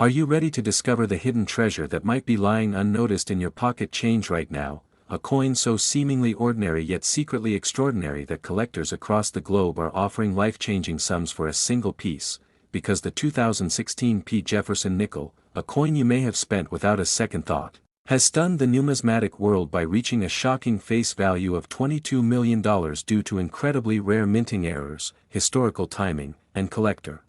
Are you ready to discover the hidden treasure that might be lying unnoticed in your pocket change right now, a coin so seemingly ordinary yet secretly extraordinary that collectors across the globe are offering life-changing sums for a single piece, because the 2016 Jefferson nickel, a coin you may have spent without a second thought, has stunned the numismatic world by reaching a shocking face value of $22 million due to incredibly rare minting errors, historical timing, and collector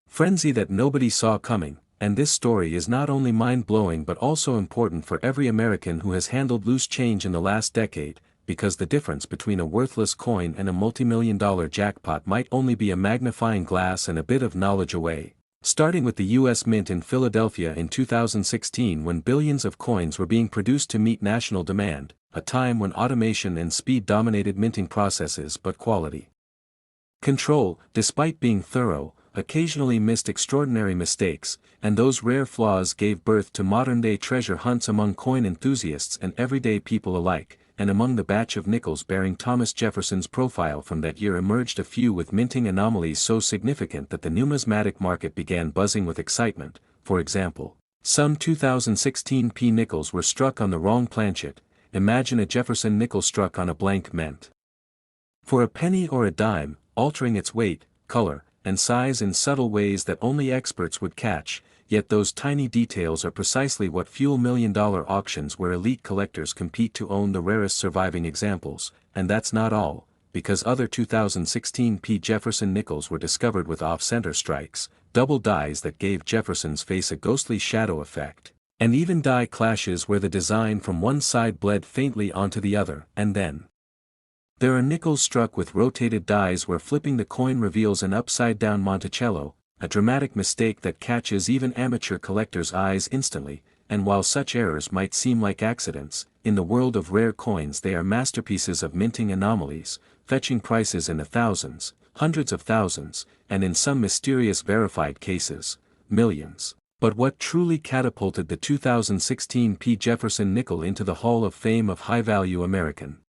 frenzy that nobody saw coming. And this story is not only mind-blowing but also important for every American who has handled loose change in the last decade, because the difference between a worthless coin and a multi-million-dollar jackpot might only be a magnifying glass and a bit of knowledge away. Starting with the U.S. Mint in Philadelphia in 2016 when billions of coins were being produced to meet national demand, a time when automation and speed dominated minting processes but quality control, despite being thorough, occasionally missed extraordinary mistakes, and those rare flaws gave birth to modern-day treasure hunts among coin enthusiasts and everyday people alike, and among the batch of nickels bearing Thomas Jefferson's profile from that year emerged a few with minting anomalies so significant that the numismatic market began buzzing with excitement. For example, some 2016 nickels were struck on the wrong planchet. Imagine a Jefferson nickel struck on a blank mint for a penny or a dime, altering its weight, color, and size in subtle ways that only experts would catch, yet those tiny details are precisely what fuel million-dollar auctions where elite collectors compete to own the rarest surviving examples. And that's not all, because other 2016 Jefferson nickels were discovered with off-center strikes, double dies that gave Jefferson's face a ghostly shadow effect, and even die clashes where the design from one side bled faintly onto the other. And then there are nickels struck with rotated dies where flipping the coin reveals an upside-down Monticello, a dramatic mistake that catches even amateur collectors' eyes instantly. And while such errors might seem like accidents, in the world of rare coins they are masterpieces of minting anomalies, fetching prices in the thousands, hundreds of thousands, and in some mysterious verified cases, millions. But what truly catapulted the 2016 Jefferson nickel into the Hall of Fame of high-value American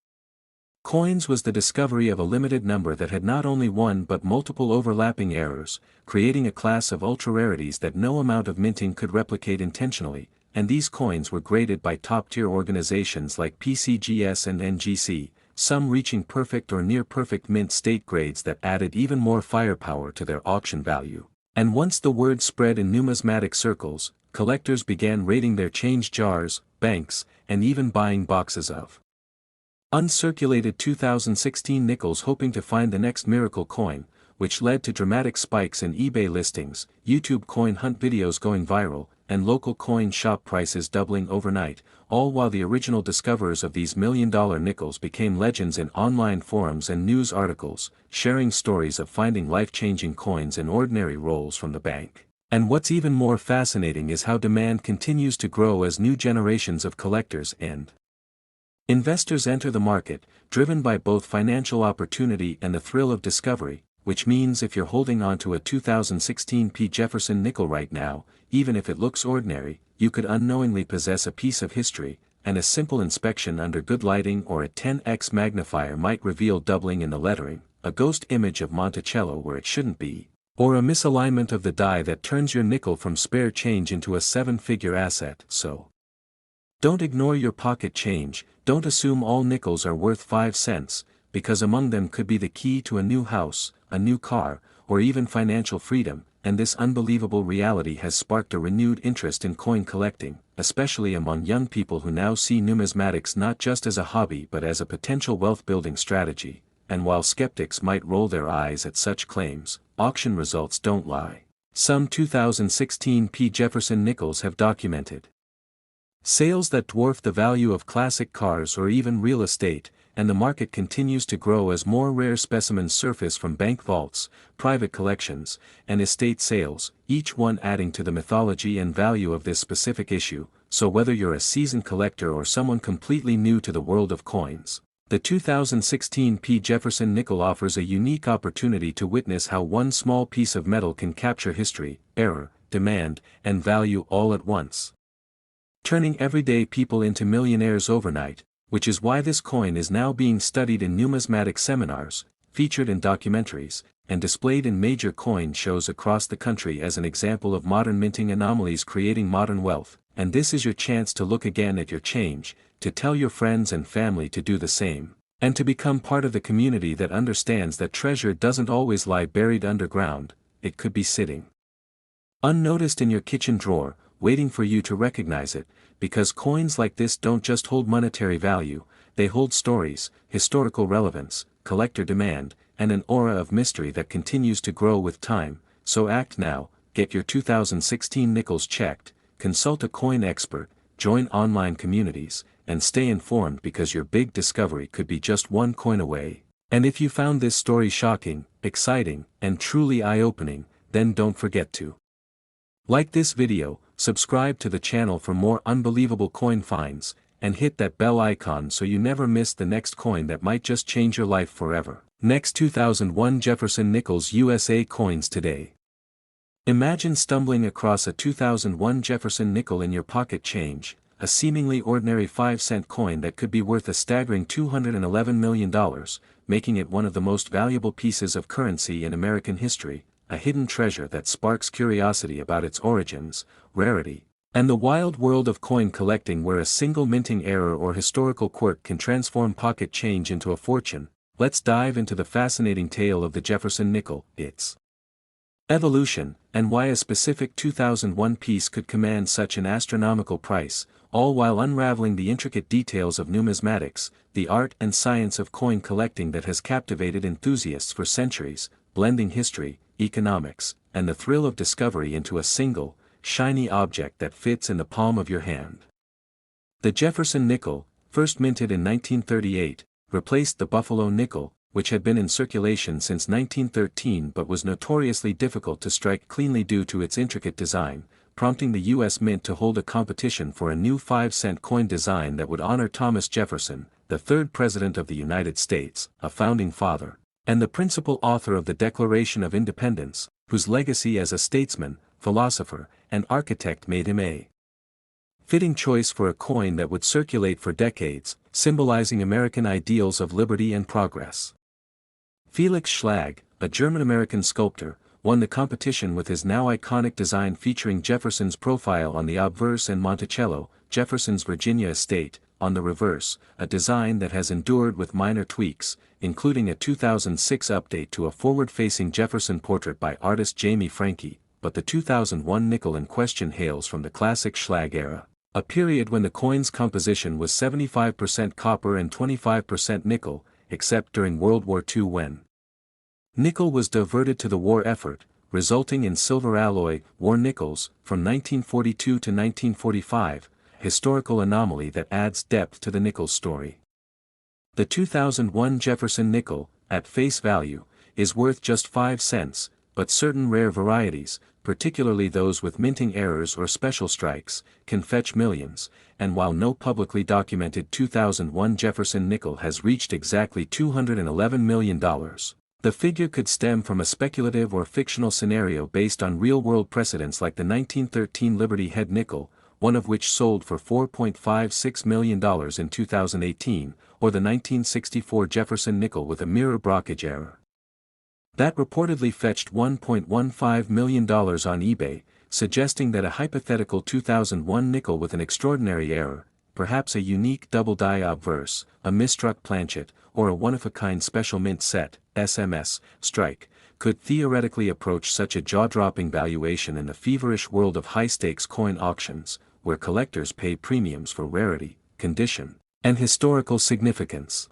coins was the discovery of a limited number that had not only one but multiple overlapping errors, creating a class of ultra-rarities that no amount of minting could replicate intentionally. And these coins were graded by top-tier organizations like PCGS and NGC, some reaching perfect or near-perfect mint state grades that added even more firepower to their auction value. And once the word spread in numismatic circles, collectors began raiding their change jars, banks, and even buying boxes of uncirculated 2016 nickels hoping to find the next miracle coin, which led to dramatic spikes in eBay listings, YouTube coin hunt videos going viral, and local coin shop prices doubling overnight, all while the original discoverers of these million-dollar nickels became legends in online forums and news articles, sharing stories of finding life-changing coins in ordinary rolls from the bank. And what's even more fascinating is how demand continues to grow as new generations of collectors and investors enter the market, driven by both financial opportunity and the thrill of discovery, which means if you're holding on to a 2016 Jefferson nickel right now, even if it looks ordinary, you could unknowingly possess a piece of history, and a simple inspection under good lighting or a 10x magnifier might reveal doubling in the lettering, a ghost image of Monticello where it shouldn't be, or a misalignment of the die that turns your nickel from spare change into a seven-figure asset. So don't ignore your pocket change, don't assume all nickels are worth 5 cents, because among them could be the key to a new house, a new car, or even financial freedom. And this unbelievable reality has sparked a renewed interest in coin collecting, especially among young people who now see numismatics not just as a hobby but as a potential wealth-building strategy. And while skeptics might roll their eyes at such claims, auction results don't lie. Some 2016 Jefferson nickels have documented sales that dwarf the value of classic cars or even real estate, and the market continues to grow as more rare specimens surface from bank vaults, private collections, and estate sales, each one adding to the mythology and value of this specific issue. So whether you're a seasoned collector or someone completely new to the world of coins, the 2016 Jefferson nickel offers a unique opportunity to witness how one small piece of metal can capture history, error, demand, and value all at once, turning everyday people into millionaires overnight, which is why this coin is now being studied in numismatic seminars, featured in documentaries, and displayed in major coin shows across the country as an example of modern minting anomalies creating modern wealth, and this is your chance to look again at your change, to tell your friends and family to do the same, and to become part of the community that understands that treasure doesn't always lie buried underground, it could be sitting unnoticed in your kitchen drawer, waiting for you to recognize it, because coins like this don't just hold monetary value, they hold stories, historical relevance, collector demand, and an aura of mystery that continues to grow with time. So act now, get your 2016 nickels checked, consult a coin expert, join online communities, and stay informed because your big discovery could be just one coin away. And if you found this story shocking, exciting, and truly eye-opening, then don't forget to like this video, subscribe to the channel for more unbelievable coin finds, and hit that bell icon so you never miss the next coin that might just change your life forever. Next 2001 Jefferson Nickels USA coins today. Imagine stumbling across a 2001 Jefferson nickel in your pocket change, a seemingly ordinary 5-cent coin that could be worth a staggering $211 million, making it one of the most valuable pieces of currency in American history, a hidden treasure that sparks curiosity about its origins, rarity, and the wild world of coin collecting where a single minting error or historical quirk can transform pocket change into a fortune. Let's dive into the fascinating tale of the Jefferson nickel, its evolution, and why a specific 2001 piece could command such an astronomical price, all while unraveling the intricate details of numismatics, the art and science of coin collecting that has captivated enthusiasts for centuries, blending history, economics, and the thrill of discovery into a single, shiny object that fits in the palm of your hand. The Jefferson nickel, first minted in 1938, replaced the Buffalo nickel, which had been in circulation since 1913 but was notoriously difficult to strike cleanly due to its intricate design, prompting the U.S. Mint to hold a competition for a new 5-cent coin design that would honor Thomas Jefferson, the third President of the United States, a founding father, and the principal author of the Declaration of Independence, whose legacy as a statesman, philosopher, and architect made him a fitting choice for a coin that would circulate for decades, symbolizing American ideals of liberty and progress. Felix Schlag, a German-American sculptor, won the competition with his now iconic design featuring Jefferson's profile on the obverse and Monticello, Jefferson's Virginia estate, on the reverse, a design that has endured with minor tweaks, including a 2006 update to a forward-facing Jefferson portrait by artist Jamie Franke, but the 2001 nickel in question hails from the classic Schlag era, a period when the coin's composition was 75% copper and 25% nickel, except during World War II when nickel was diverted to the war effort, resulting in silver alloy, war nickels, from 1942 to 1945, historical anomaly that adds depth to the nickel story. The 2001 Jefferson nickel, at face value, is worth just 5 cents, but certain rare varieties, particularly those with minting errors or special strikes, can fetch millions, and while no publicly documented 2001 Jefferson nickel has reached exactly $211 million, the figure could stem from a speculative or fictional scenario based on real-world precedents like the 1913 Liberty Head nickel, one of which sold for $4.56 million in 2018, or the 1964 Jefferson nickel with a mirror brockage error that reportedly fetched $1.15 million on eBay, suggesting that a hypothetical 2001 nickel with an extraordinary error, perhaps a unique double-die obverse, a misstruck planchet, or a one-of-a-kind special mint set, SMS, strike, could theoretically approach such a jaw-dropping valuation in the feverish world of high-stakes coin auctions, where collectors pay premiums for rarity, condition, and historical significance.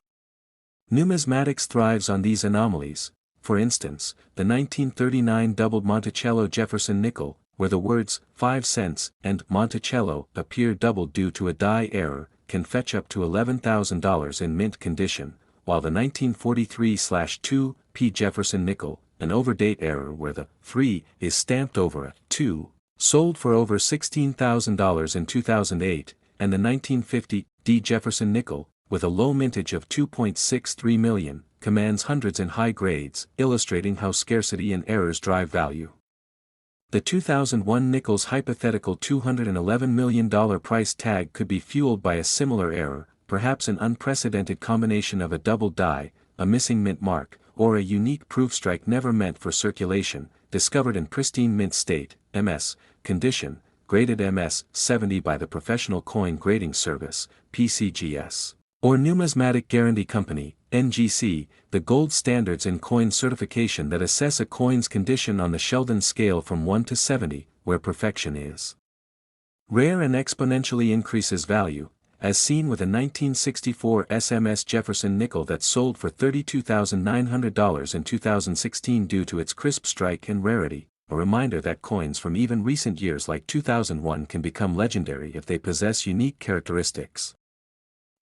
Numismatics thrives on these anomalies. For instance, the 1939 doubled Monticello Jefferson nickel, where the words 5 cents and Monticello appear doubled due to a die error, can fetch up to $11,000 in mint condition, while the 1943/2P Jefferson nickel, an overdate error where the 3 is stamped over a 2, sold for over $16,000 in 2008, and the 1950 D Jefferson nickel, with a low mintage of 2.63 million, commands hundreds in high grades, illustrating how scarcity and errors drive value. The 2001 nickel's hypothetical $211 million price tag could be fueled by a similar error, perhaps an unprecedented combination of a double die, a missing mint mark, or a unique proof strike never meant for circulation, discovered in pristine mint state, MS, condition, graded MS 70 by the Professional Coin Grading Service, PCGS, or Numismatic Guarantee Company, NGC, the gold standards in coin certification that assess a coin's condition on the Sheldon scale from 1 to 70, where perfection is rare and exponentially increases value, as seen with a 1964 SMS Jefferson nickel that sold for $32,900 in 2016 due to its crisp strike and rarity, a reminder that coins from even recent years like 2001 can become legendary if they possess unique characteristics.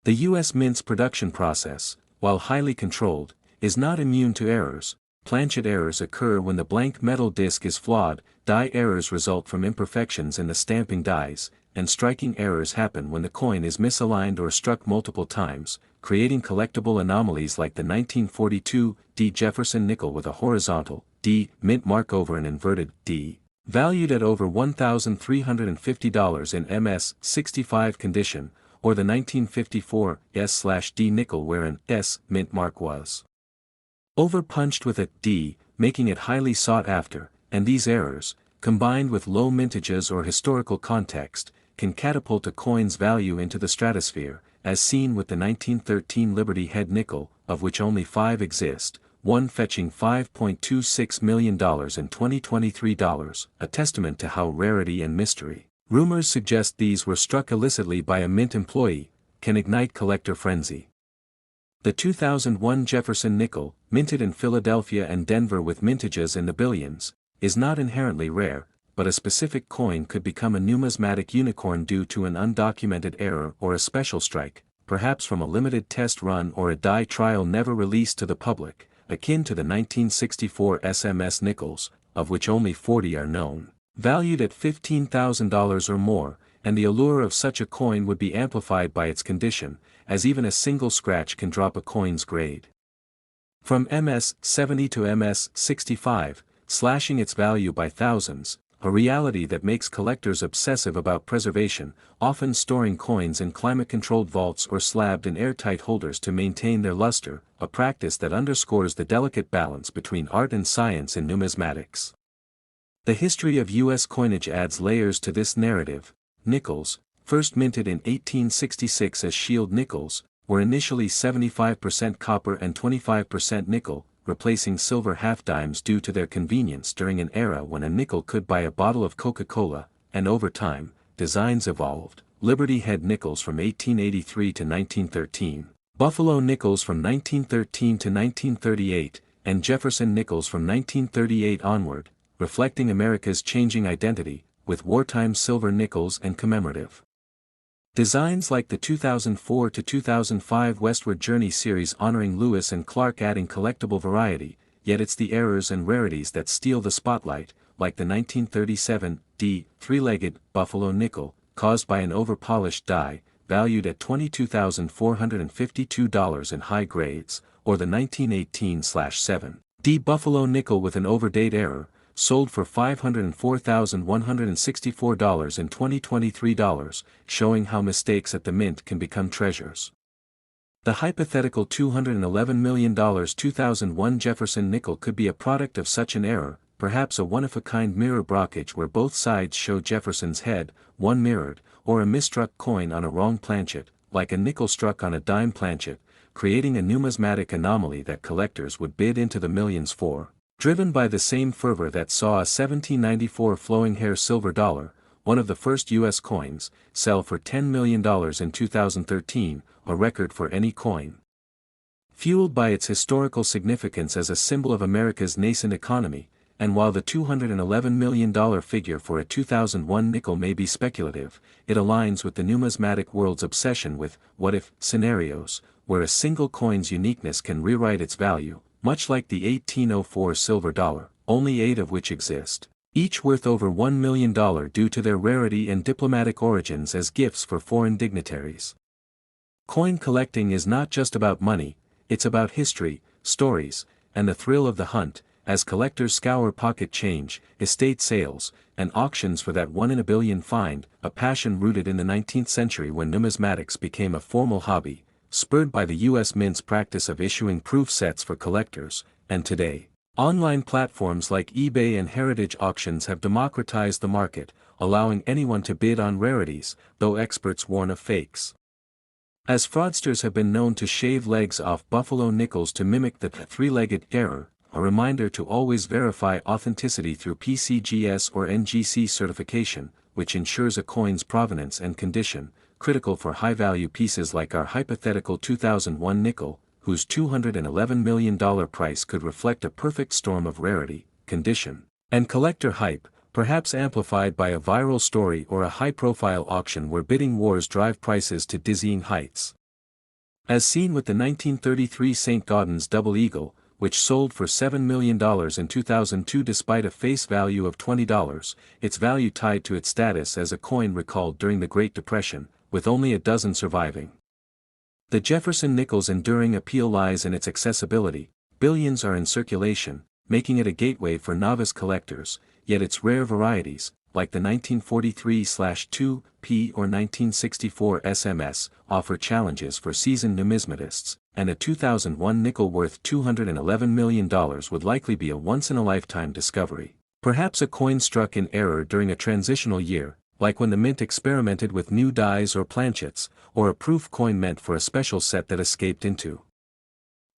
The U.S. Mint's production process, while highly controlled, is not immune to errors. Planchet errors occur when the blank metal disc is flawed, die errors result from imperfections in the stamping dies, and striking errors happen when the coin is misaligned or struck multiple times, creating collectible anomalies like the 1942 D Jefferson nickel with a horizontal D mint mark over an inverted D, valued at over $1,350 in MS-65 condition, or the 1954 S/D nickel where an S mint mark was over-punched with a D, making it highly sought after, and these errors, combined with low mintages or historical context, can catapult a coin's value into the stratosphere, as seen with the 1913 Liberty Head nickel, of which only 5 exist, one fetching $5.26 million in 2023 dollars, a testament to how rarity and mystery, rumors suggest these were struck illicitly by a mint employee, can ignite collector frenzy. The 2001 Jefferson nickel, minted in Philadelphia and Denver with mintages in the billions, is not inherently rare, but a specific coin could become a numismatic unicorn due to an undocumented error or a special strike, perhaps from a limited test run or a die trial never released to the public, akin to the 1964 SMS nickels, of which only 40 are known, valued at $15,000 or more, and the allure of such a coin would be amplified by its condition, as even a single scratch can drop a coin's grade from MS-70 to MS-65, slashing its value by thousands, a reality that makes collectors obsessive about preservation, often storing coins in climate-controlled vaults or slabbed in airtight holders to maintain their luster, a practice that underscores the delicate balance between art and science in numismatics. The history of U.S. coinage adds layers to this narrative. Nickels, first minted in 1866 as shield nickels, were initially 75% copper and 25% nickel, replacing silver half-dimes due to their convenience during an era when a nickel could buy a bottle of Coca-Cola, and over time, designs evolved. Liberty Head nickels from 1883 to 1913, Buffalo nickels from 1913 to 1938, and Jefferson nickels from 1938 onward, reflecting America's changing identity, with wartime silver nickels and commemorative designs like the 2004 to 2005 Westward Journey series honoring Lewis and Clark adding collectible variety, yet it's the errors and rarities that steal the spotlight, like the 1937 D three-legged Buffalo nickel, caused by an over-polished die, valued at $22,452 in high grades, or the 1918/7 D Buffalo nickel with an overdate error, sold for $504,164 in 2023 dollars, showing how mistakes at the mint can become treasures. The hypothetical $211 million 2001 Jefferson nickel could be a product of such an error, perhaps a one-of-a-kind mirror brockage where both sides show Jefferson's head, one mirrored, or a misstruck coin on a wrong planchet, like a nickel struck on a dime planchet, creating a numismatic anomaly that collectors would bid into the millions for. Driven by the same fervor that saw a 1794 flowing hair silver dollar, one of the first U.S. coins, sell for $10 million in 2013, a record for any coin. Fueled by its historical significance as a symbol of America's nascent economy, and while the $211 million figure for a 2001 nickel may be speculative, it aligns with the numismatic world's obsession with what-if scenarios, where a single coin's uniqueness can rewrite its value, much like the 1804 silver dollar, only 8 of which exist, each worth over $1 million due to their rarity and diplomatic origins as gifts for foreign dignitaries. Coin collecting is not just about money, it's about history, stories, and the thrill of the hunt, as collectors scour pocket change, estate sales, and auctions for that one-in-a-billion find, a passion rooted in the 19th century when numismatics became a formal hobby, spurred by the U.S. Mint's practice of issuing proof sets for collectors, and today. Online platforms like eBay and heritage auctions have democratized the market, allowing anyone to bid on rarities, though experts warn of fakes. As fraudsters have been known to shave legs off buffalo nickels to mimic the three-legged error, a reminder to always verify authenticity through PCGS or NGC certification, which ensures a coin's provenance and condition, critical for high-value pieces like our hypothetical 2001 nickel, whose $211 million price could reflect a perfect storm of rarity, condition, and collector hype, perhaps amplified by a viral story or a high-profile auction where bidding wars drive prices to dizzying heights. As seen with the 1933 St. Gaudens Double Eagle, which sold for $7 million in 2002 despite a face value of $20, its value tied to its status as a coin recalled during the Great Depression, with only a dozen surviving. The Jefferson nickel's enduring appeal lies in its accessibility. Billions are in circulation, making it a gateway for novice collectors, yet its rare varieties, like the 1943/2P or 1964 SMS, offer challenges for seasoned numismatists, and a 2001 nickel worth $211 million would likely be a once-in-a-lifetime discovery. Perhaps a coin struck in error during a transitional year, like when the mint experimented with new dies or planchets, or a proof coin meant for a special set that escaped into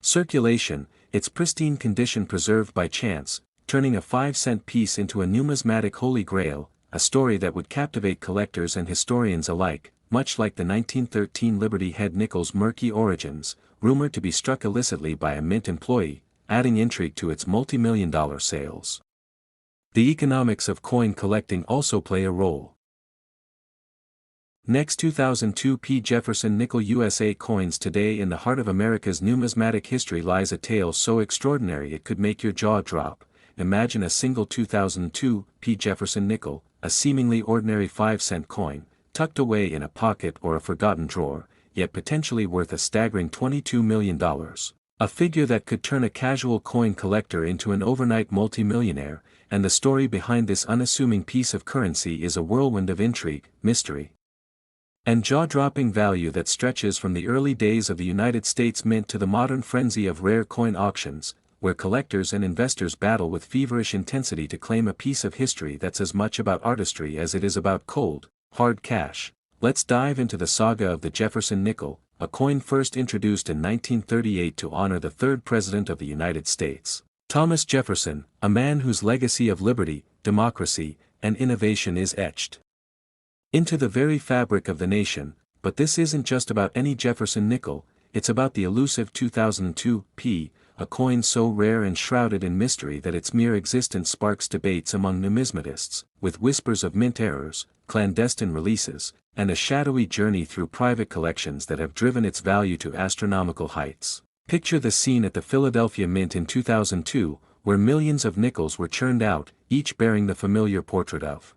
circulation, its pristine condition preserved by chance, turning a 5-cent piece into a numismatic holy grail, a story that would captivate collectors and historians alike, much like the 1913 Liberty Head nickel's murky origins, rumored to be struck illicitly by a mint employee, adding intrigue to its multi-million-dollar sales. The economics of coin collecting also play a role. Next, 2002 P. Jefferson Nickel USA coins. Today, in the heart of America's numismatic history lies a tale so extraordinary it could make your jaw drop. Imagine a single 2002 P. Jefferson nickel, a seemingly ordinary 5-cent coin, tucked away in a pocket or a forgotten drawer, yet potentially worth a staggering $22 million. A figure that could turn a casual coin collector into an overnight multimillionaire, and the story behind this unassuming piece of currency is a whirlwind of intrigue, mystery, and jaw-dropping value that stretches from the early days of the United States Mint to the modern frenzy of rare coin auctions, where collectors and investors battle with feverish intensity to claim a piece of history that's as much about artistry as it is about cold, hard cash. Let's dive into the saga of the Jefferson nickel, a coin first introduced in 1938 to honor the third President of the United States, Thomas Jefferson, a man whose legacy of liberty, democracy, and innovation is etched into the very fabric of the nation. But this isn't just about any Jefferson nickel, it's about the elusive 2002 P, a coin so rare and shrouded in mystery that its mere existence sparks debates among numismatists, with whispers of mint errors, clandestine releases, and a shadowy journey through private collections that have driven its value to astronomical heights. Picture the scene at the Philadelphia Mint in 2002, where millions of nickels were churned out, each bearing the familiar portrait of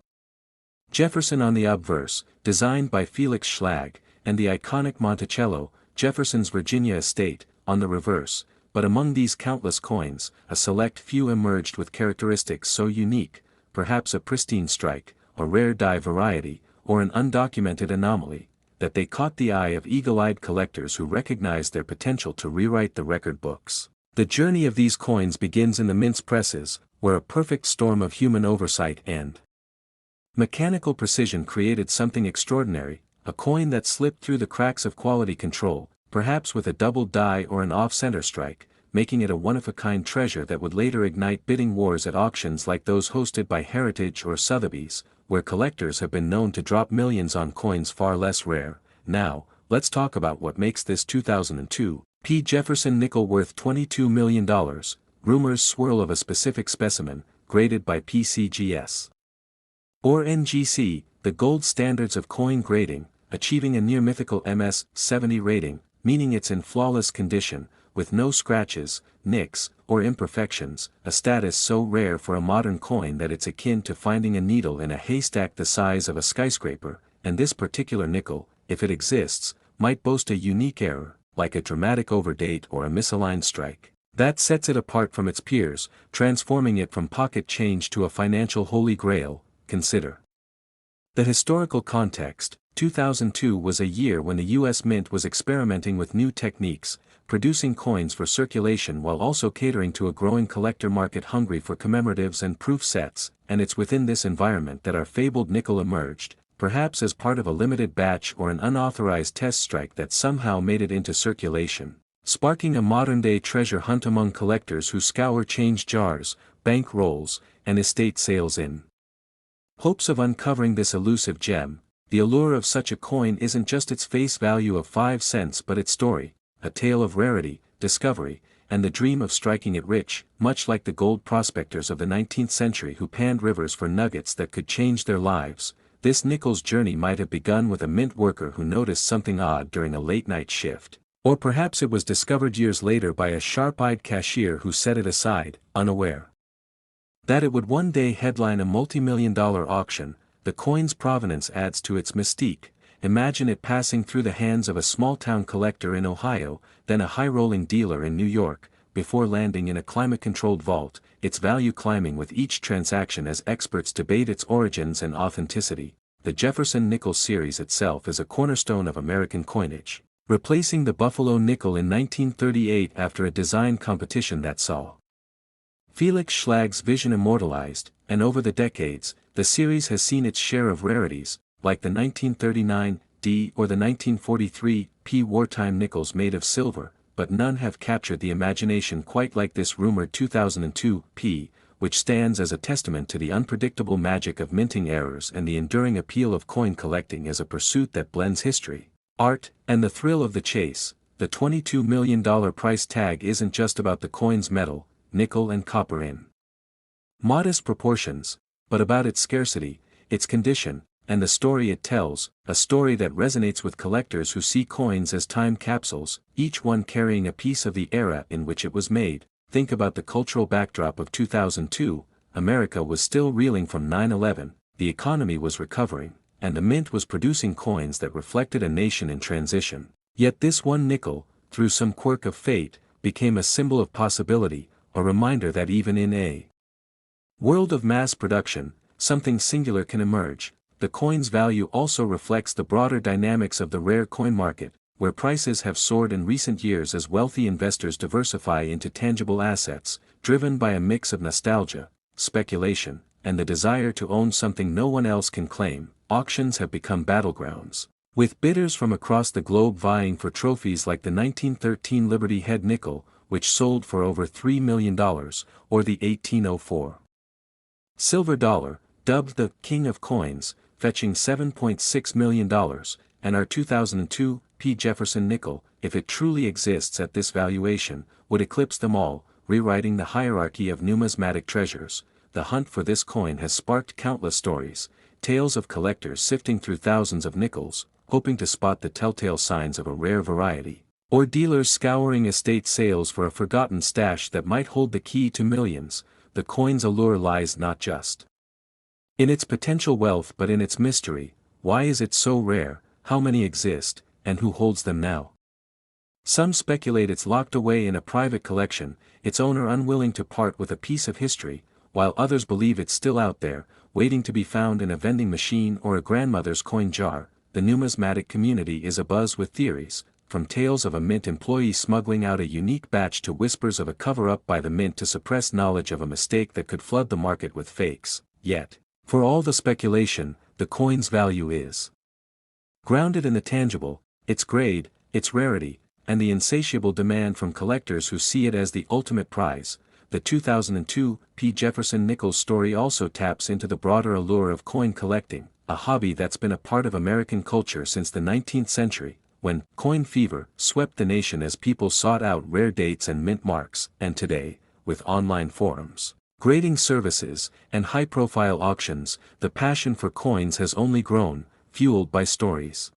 Jefferson on the obverse, designed by Felix Schlag, and the iconic Monticello, Jefferson's Virginia estate, on the reverse. But among these countless coins, a select few emerged with characteristics so unique, perhaps a pristine strike, a rare die variety, or an undocumented anomaly, that they caught the eye of eagle-eyed collectors who recognized their potential to rewrite the record books. The journey of these coins begins in the mint's presses, where a perfect storm of human oversight and mechanical precision created something extraordinary, a coin that slipped through the cracks of quality control, perhaps with a double die or an off-center strike, making it a one-of-a-kind treasure that would later ignite bidding wars at auctions like those hosted by Heritage or Sotheby's, where collectors have been known to drop millions on coins far less rare. Now, let's talk about what makes this 2002 P. Jefferson nickel worth $22 million. Rumors swirl of a specific specimen, graded by PCGS or NGC, the gold standards of coin grading, achieving a near-mythical MS-70 rating, meaning it's in flawless condition, with no scratches, nicks, or imperfections, a status so rare for a modern coin that it's akin to finding a needle in a haystack the size of a skyscraper, and this particular nickel, if it exists, might boast a unique error, like a dramatic overdate or a misaligned strike, that sets it apart from its peers, transforming it from pocket change to a financial holy grail. Consider the historical context. 2002 was a year when the U.S. Mint was experimenting with new techniques, producing coins for circulation while also catering to a growing collector market hungry for commemoratives and proof sets, and it's within this environment that our fabled nickel emerged, perhaps as part of a limited batch or an unauthorized test strike that somehow made it into circulation, sparking a modern-day treasure hunt among collectors who scour change jars, bank rolls, and estate sales in hopes of uncovering this elusive gem. The allure of such a coin isn't just its face value of 5 cents but its story, a tale of rarity, discovery, and the dream of striking it rich, much like the gold prospectors of the 19th century who panned rivers for nuggets that could change their lives. This nickel's journey might have begun with a mint worker who noticed something odd during a late-night shift. Or perhaps it was discovered years later by a sharp-eyed cashier who set it aside, unaware that it would one day headline a multi-million-dollar auction. The coin's provenance adds to its mystique. Imagine it passing through the hands of a small-town collector in Ohio, then a high-rolling dealer in New York, before landing in a climate-controlled vault, its value climbing with each transaction as experts debate its origins and authenticity. The Jefferson nickel series itself is a cornerstone of American coinage, replacing the Buffalo nickel in 1938 after a design competition that saw Felix Schlag's vision immortalized, and over the decades, the series has seen its share of rarities, like the 1939 D or the 1943 P wartime nickels made of silver, but none have captured the imagination quite like this rumored 2002 P, which stands as a testament to the unpredictable magic of minting errors and the enduring appeal of coin collecting as a pursuit that blends history, art, and the thrill of the chase. The $22 million price tag isn't just about the coin's metal, nickel and copper in modest proportions, but about its scarcity, its condition, and the story it tells, a story that resonates with collectors who see coins as time capsules, each one carrying a piece of the era in which it was made. Think about the cultural backdrop of 2002, America was still reeling from 9/11, the economy was recovering, and the mint was producing coins that reflected a nation in transition. Yet this one nickel, through some quirk of fate, became a symbol of possibility, a reminder that even in a world of mass production, something singular can emerge. The coin's value also reflects the broader dynamics of the rare coin market, where prices have soared in recent years as wealthy investors diversify into tangible assets, driven by a mix of nostalgia, speculation, and the desire to own something no one else can claim. Auctions have become battlegrounds, with bidders from across the globe vying for trophies like the 1913 Liberty Head nickel, which sold for over $3 million, or the 1804 silver dollar, dubbed the King of Coins, fetching $7.6 million, and our 2002 P. Jefferson nickel, if it truly exists at this valuation, would eclipse them all, rewriting the hierarchy of numismatic treasures. The hunt for this coin has sparked countless stories, tales of collectors sifting through thousands of nickels, hoping to spot the telltale signs of a rare variety, or dealers scouring estate sales for a forgotten stash that might hold the key to millions. The coin's allure lies not just in its potential wealth but in its mystery. Why is it so rare, how many exist, and who holds them now? Some speculate it's locked away in a private collection, its owner unwilling to part with a piece of history, while others believe it's still out there, waiting to be found in a vending machine or a grandmother's coin jar. The numismatic community is abuzz with theories, from tales of a mint employee smuggling out a unique batch to whispers of a cover-up by the mint to suppress knowledge of a mistake that could flood the market with fakes. Yet, for all the speculation, the coin's value is grounded in the tangible, its grade, its rarity, and the insatiable demand from collectors who see it as the ultimate prize. The 2002 P. Jefferson nickel story also taps into the broader allure of coin collecting, a hobby that's been a part of American culture since the 19th century, when coin fever swept the nation as people sought out rare dates and mint marks. And today, with online forums, grading services, and high-profile auctions, the passion for coins has only grown, fueled by stories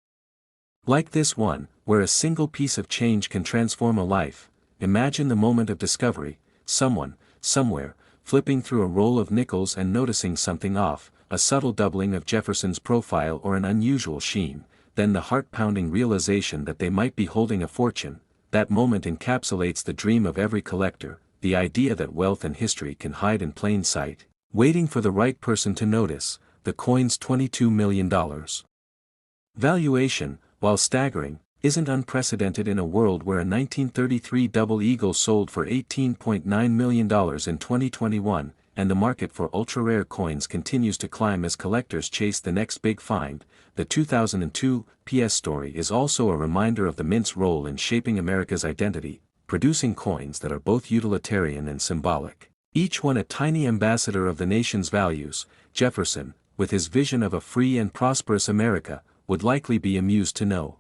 like this one, where a single piece of change can transform a life. Imagine the moment of discovery, someone, somewhere, flipping through a roll of nickels and noticing something off, a subtle doubling of Jefferson's profile or an unusual sheen, then the heart-pounding realization that they might be holding a fortune. That moment encapsulates the dream of every collector, the idea that wealth and history can hide in plain sight, waiting for the right person to notice. The coin's $22 million valuation, while staggering, isn't unprecedented in a world where a 1933 Double Eagle sold for $18.9 million in 2021, and the market for ultra-rare coins continues to climb as collectors chase the next big find. The 2002 PS story is also a reminder of the mint's role in shaping America's identity, producing coins that are both utilitarian and symbolic, each one a tiny ambassador of the nation's values. Jefferson, with his vision of a free and prosperous America, would likely be amused to know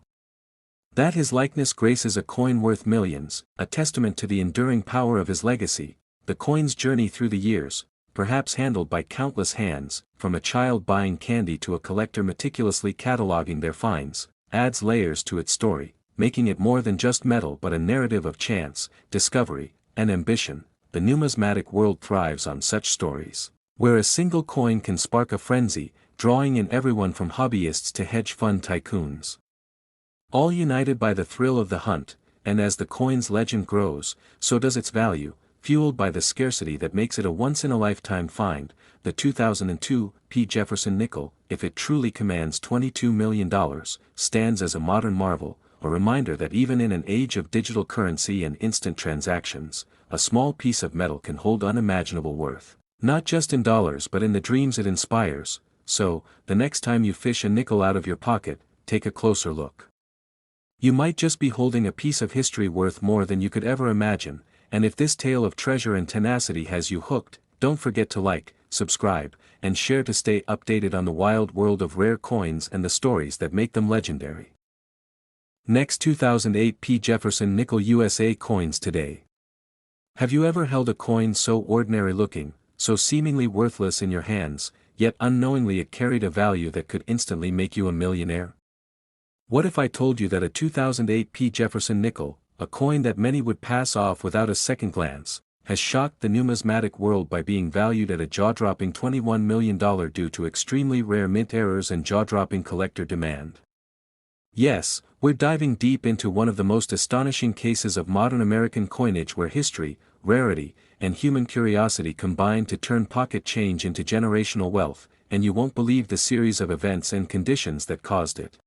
that his likeness graces a coin worth millions, a testament to the enduring power of his legacy. The coin's journey through the years, perhaps handled by countless hands, from a child buying candy to a collector meticulously cataloging their finds, adds layers to its story, making it more than just metal but a narrative of chance, discovery, and ambition. The numismatic world thrives on such stories, where a single coin can spark a frenzy, drawing in everyone from hobbyists to hedge fund tycoons, all united by the thrill of the hunt. And as the coin's legend grows, so does its value, fueled by the scarcity that makes it a once-in-a-lifetime find. The 2002 P. Jefferson nickel, if it truly commands $22 million, stands as a modern marvel, a reminder that even in an age of digital currency and instant transactions, a small piece of metal can hold unimaginable worth, not just in dollars but in the dreams it inspires. So, the next time you fish a nickel out of your pocket, take a closer look. You might just be holding a piece of history worth more than you could ever imagine. And if this tale of treasure and tenacity has you hooked, don't forget to like, subscribe, and share to stay updated on the wild world of rare coins and the stories that make them legendary. Next, 2008 P. Jefferson nickel USA coins today. Have you ever held a coin so ordinary looking, so seemingly worthless in your hands, yet unknowingly it carried a value that could instantly make you a millionaire? What if I told you that a 2008 P. Jefferson nickel, a coin that many would pass off without a second glance, has shocked the numismatic world by being valued at a jaw-dropping $21 million due to extremely rare mint errors and jaw-dropping collector demand? Yes, we're diving deep into one of the most astonishing cases of modern American coinage where history, rarity, and human curiosity combine to turn pocket change into generational wealth, and you won't believe the series of events and conditions that caused it.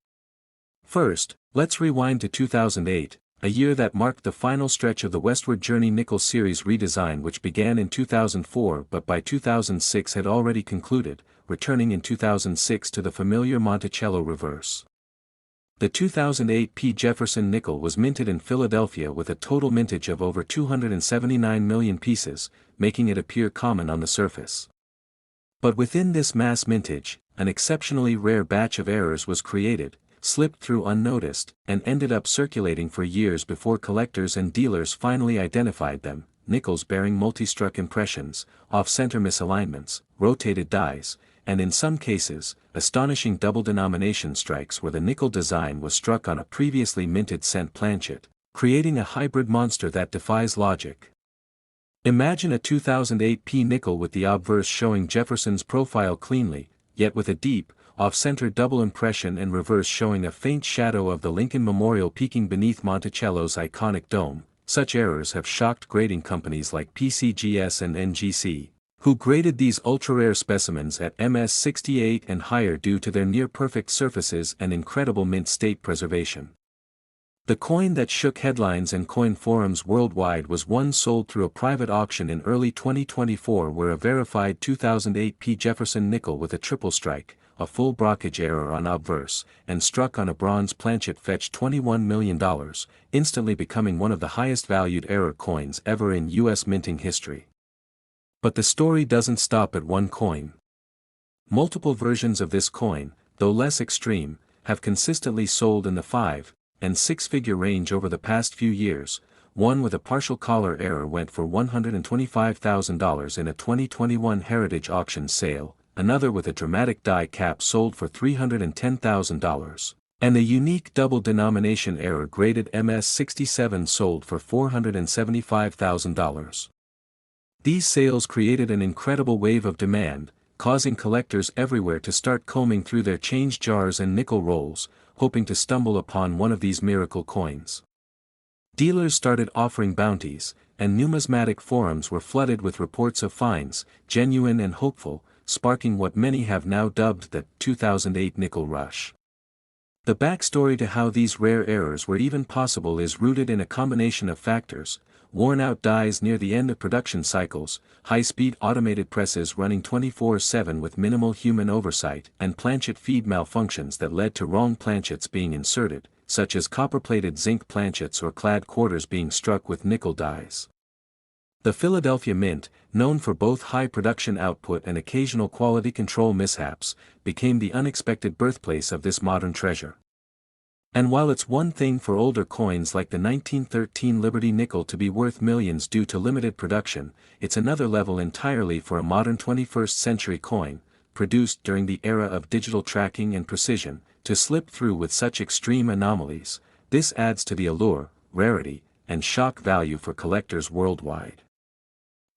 First, let's rewind to 2008, a year that marked the final stretch of the Westward Journey nickel series redesign, which began in 2004 but by 2006 had already concluded, returning in 2006 to the familiar Monticello reverse. The 2008 P. Jefferson nickel was minted in Philadelphia with a total mintage of over 279 million pieces, making it appear common on the surface. But within this mass mintage, an exceptionally rare batch of errors was created, slipped through unnoticed, and ended up circulating for years before collectors and dealers finally identified them: nickels bearing multi-struck impressions, off-center misalignments, rotated dies, and in some cases, astonishing double denomination strikes where the nickel design was struck on a previously minted cent planchet, creating a hybrid monster that defies logic. Imagine a 2008 P nickel with the obverse showing Jefferson's profile cleanly, yet with a deep, off-center double impression and reverse showing a faint shadow of the Lincoln Memorial peeking beneath Monticello's iconic dome. Such errors have shocked grading companies like PCGS and NGC, who graded these ultra-rare specimens at MS68 and higher due to their near-perfect surfaces and incredible mint state preservation. The coin that shook headlines and coin forums worldwide was one sold through a private auction in early 2024 where a verified 2008 P. Jefferson nickel with a triple strike, a full brockage error on obverse, and struck on a bronze planchet fetched $21 million, instantly becoming one of the highest valued error coins ever in U.S. minting history. But the story doesn't stop at one coin. Multiple versions of this coin, though less extreme, have consistently sold in the 5- and 6-figure range over the past few years. One with a partial collar error went for $125,000 in a 2021 Heritage auction sale, another with a dramatic die cap sold for $310,000, and a unique double denomination error graded MS67 sold for $475,000. These sales created an incredible wave of demand, causing collectors everywhere to start combing through their change jars and nickel rolls, hoping to stumble upon one of these miracle coins. Dealers started offering bounties, and numismatic forums were flooded with reports of finds, genuine and hopeful, sparking what many have now dubbed the 2008 nickel rush. The backstory to how these rare errors were even possible is rooted in a combination of factors: worn-out dies near the end of production cycles, high-speed automated presses running 24/7 with minimal human oversight, and planchet feed malfunctions that led to wrong planchets being inserted, such as copper-plated zinc planchets or clad quarters being struck with nickel dies. The Philadelphia Mint, known for both high production output and occasional quality control mishaps, became the unexpected birthplace of this modern treasure. And while it's one thing for older coins like the 1913 Liberty nickel to be worth millions due to limited production, it's another level entirely for a modern 21st century coin, produced during the era of digital tracking and precision, to slip through with such extreme anomalies. This adds to the allure, rarity, and shock value for collectors worldwide.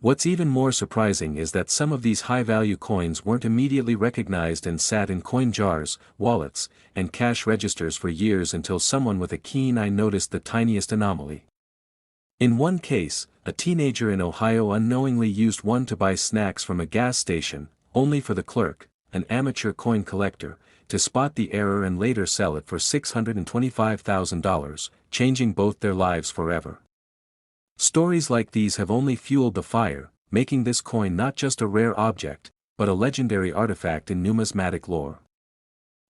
What's even more surprising is that some of these high-value coins weren't immediately recognized and sat in coin jars, wallets, and cash registers for years until someone with a keen eye noticed the tiniest anomaly. In one case, a teenager in Ohio unknowingly used one to buy snacks from a gas station, only for the clerk, an amateur coin collector, to spot the error and later sell it for $625,000, changing both their lives forever. Stories like these have only fueled the fire, making this coin not just a rare object, but a legendary artifact in numismatic lore.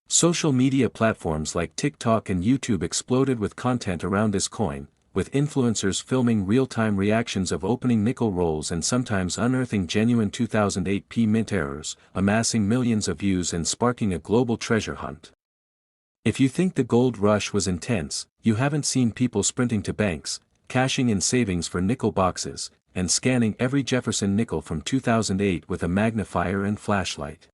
Social media platforms like TikTok and YouTube exploded with content around this coin, with influencers filming real-time reactions of opening nickel rolls and sometimes unearthing genuine 2008 mint errors, amassing millions of views and sparking a global treasure hunt. If you think the gold rush was intense, you haven't seen people sprinting to banks, cashing in savings for nickel boxes, and scanning every Jefferson nickel from 2008 with a magnifier and flashlight.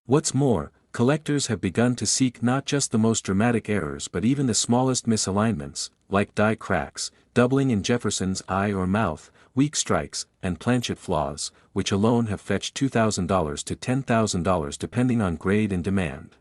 What's more, collectors have begun to seek not just the most dramatic errors but even the smallest misalignments, like die cracks, doubling in Jefferson's eye or mouth, weak strikes, and planchet flaws, which alone have fetched $2,000 to $10,000 depending on grade and demand.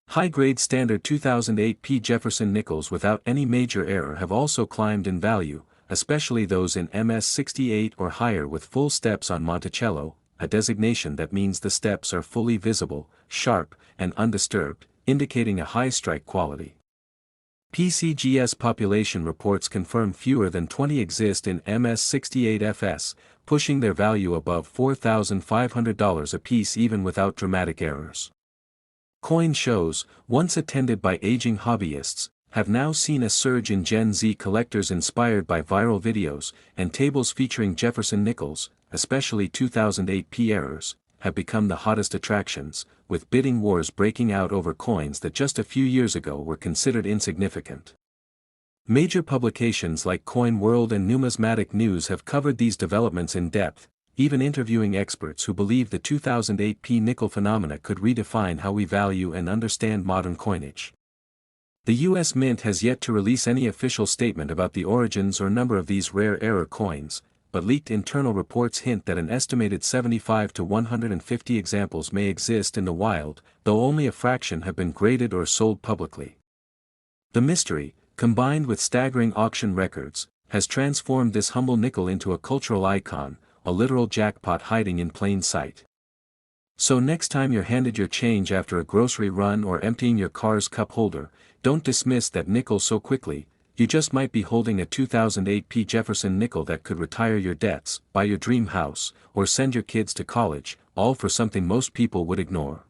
High-grade standard 2008 Jefferson nickels without any major error have also climbed in value, especially those in MS68 or higher with full steps on Monticello, a designation that means the steps are fully visible, sharp, and undisturbed, indicating a high strike quality. PCGS population reports confirm fewer than 20 exist in MS68 FS, pushing their value above $4,500 apiece even without dramatic errors. Coin shows, once attended by aging hobbyists, have now seen a surge in Gen Z collectors inspired by viral videos, and tables featuring Jefferson nickels, especially 2008 errors, have become the hottest attractions, with bidding wars breaking out over coins that just a few years ago were considered insignificant. Major publications like Coin World and Numismatic News have covered these developments in depth, even interviewing experts who believe the 2008 nickel phenomena could redefine how we value and understand modern coinage. The U.S. Mint has yet to release any official statement about the origins or number of these rare error coins, but leaked internal reports hint that an estimated 75 to 150 examples may exist in the wild, though only a fraction have been graded or sold publicly. The mystery, combined with staggering auction records, has transformed this humble nickel into a cultural icon, a literal jackpot hiding in plain sight. So next time you're handed your change after a grocery run or emptying your car's cup holder, don't dismiss that nickel so quickly. You just might be holding a 2008 Jefferson nickel that could retire your debts, buy your dream house, or send your kids to college, all for something most people would ignore.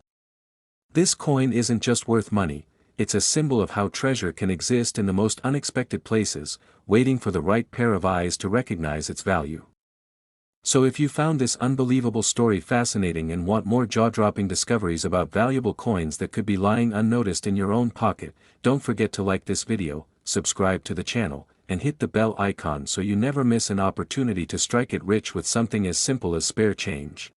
This coin isn't just worth money, it's a symbol of how treasure can exist in the most unexpected places, waiting for the right pair of eyes to recognize its value. So if you found this unbelievable story fascinating and want more jaw-dropping discoveries about valuable coins that could be lying unnoticed in your own pocket, don't forget to like this video, subscribe to the channel, and hit the bell icon so you never miss an opportunity to strike it rich with something as simple as spare change.